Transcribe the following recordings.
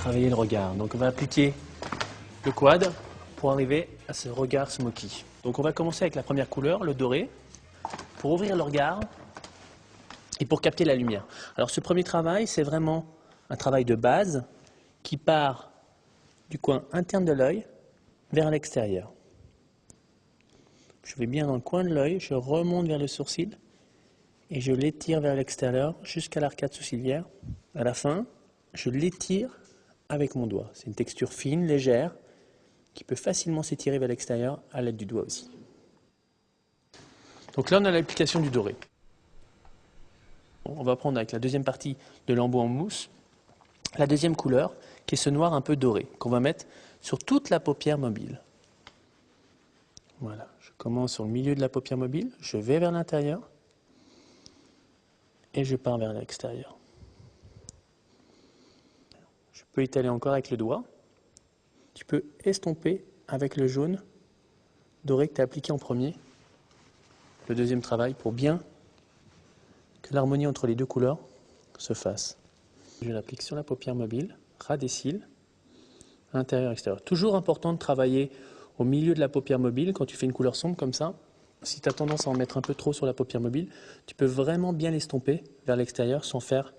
travailler le regard. Donc on va appliquer le quad pour arriver à ce regard smoky. Donc on va commencer avec la première couleur, le doré, pour ouvrir le regard et pour capter la lumière. Alors ce premier travail, c'est vraiment un travail de base qui part du coin interne de l'œil vers l'extérieur. Je vais bien dans le coin de l'œil, je remonte vers le sourcil et je l'étire vers l'extérieur jusqu'à l'arcade sourcilière. À la fin, je l'étire avec mon doigt. C'est une texture fine, légère, qui peut facilement s'étirer vers l'extérieur à l'aide du doigt aussi. Donc là, on a l'application du doré. On va prendre avec la deuxième partie de l'embout en mousse, la deuxième couleur, qui est ce noir un peu doré, qu'on va mettre sur toute la paupière mobile. Voilà, je commence sur le milieu de la paupière mobile, je vais vers l'intérieur et je pars vers l'extérieur. Je peux étaler encore avec le doigt. Tu peux estomper avec le jaune doré que tu as appliqué en premier. Le deuxième travail pour bien que l'harmonie entre les deux couleurs se fasse. Je l'applique sur la paupière mobile, ras des cils, intérieur, extérieur. Toujours important de travailler au milieu de la paupière mobile quand tu fais une couleur sombre comme ça. Si tu as tendance à en mettre un peu trop sur la paupière mobile, tu peux vraiment bien l'estomper vers l'extérieur sans faire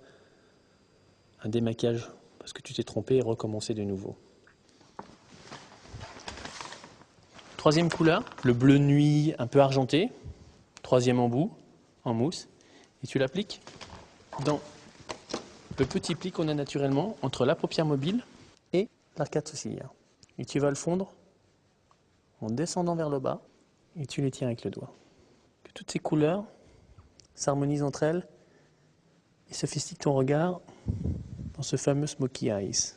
un démaquillage parce que tu t'es trompé et recommencer de nouveau. Troisième couleur, le bleu nuit un peu argenté. Troisième embout en mousse. Et tu l'appliques dans le petit pli qu'on a naturellement entre la paupière mobile et l'arcade sourcilière. Et tu vas le fondre en descendant vers le bas et tu les tiens avec le doigt. Que toutes ces couleurs s'harmonisent entre elles et sophistiquent ton regard dans ce fameux smoky eyes.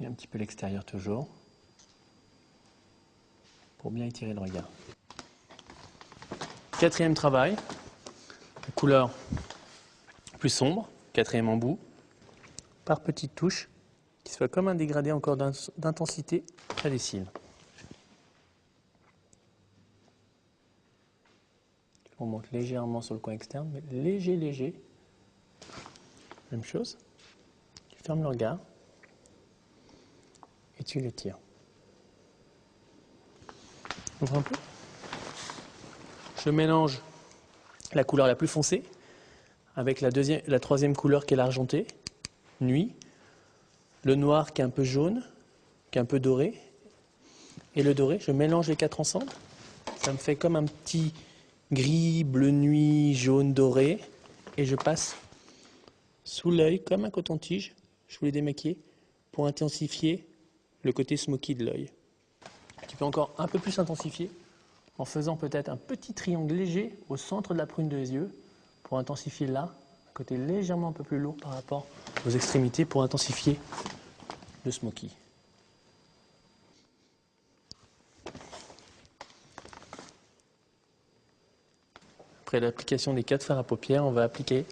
Et un petit peu l'extérieur toujours pour bien étirer le regard. Quatrième travail, la couleur plus sombre, quatrième embout, par petites touches, qui soit comme un dégradé encore d'intensité à des cils. On monte légèrement sur le coin externe, mais léger. Même chose. Tu fermes le regard et tu l'étires. Ouvre un peu. Je mélange la couleur la plus foncée avec la troisième couleur qui est l'argenté, nuit, le noir qui est un peu jaune, qui est un peu doré, et le doré. Je mélange les quatre ensemble. Ça me fait comme un petit gris, bleu nuit, jaune, doré, et je passe sous l'œil comme un coton-tige. Je voulais démaquiller pour intensifier le côté smoky de l'œil. Tu peux encore un peu plus intensifier en faisant peut-être un petit triangle léger au centre de la prune des yeux pour intensifier là, un côté légèrement un peu plus lourd par rapport aux extrémités pour intensifier le smoky. Après l'application des 4 fards à paupières, on va appliquer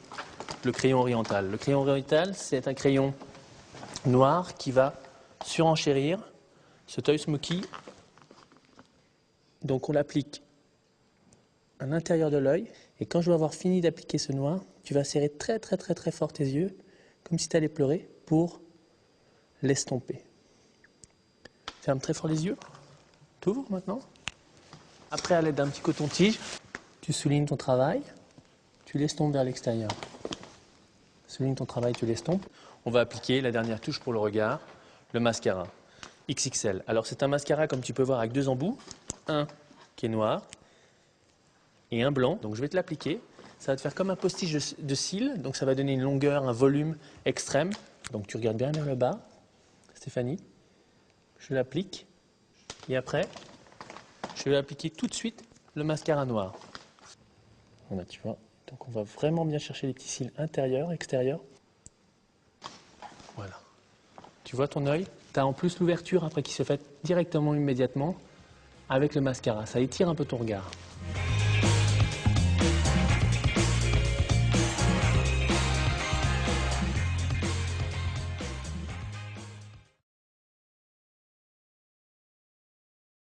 le crayon oriental. Le crayon oriental, c'est un crayon noir qui va surenchérir cet œil smoky. Donc on l'applique à l'intérieur de l'œil et quand je vais avoir fini d'appliquer ce noir, tu vas serrer très fort tes yeux comme si tu allais pleurer pour l'estomper. Ferme très fort les yeux. T'ouvres maintenant. Après, à l'aide d'un petit coton-tige, tu soulignes ton travail, tu l'estompes vers l'extérieur. Souligne ton travail, tu l'estompes. On va appliquer la dernière touche pour le regard, le mascara XXL. Alors c'est un mascara comme tu peux voir avec deux embouts, un qui est noir et un blanc. Donc je vais te l'appliquer. Ça va te faire comme un postiche de cils, donc ça va donner une longueur, un volume extrême. Donc tu regardes bien vers le bas, Stéphanie. Je l'applique et après, je vais appliquer tout de suite le mascara noir. Voilà, tu vois. Donc on va vraiment bien chercher les petits cils intérieurs, extérieurs. Voilà. Tu vois ton œil? Tu as en plus l'ouverture après qui se fait directement, immédiatement avec le mascara. Ça étire un peu ton regard.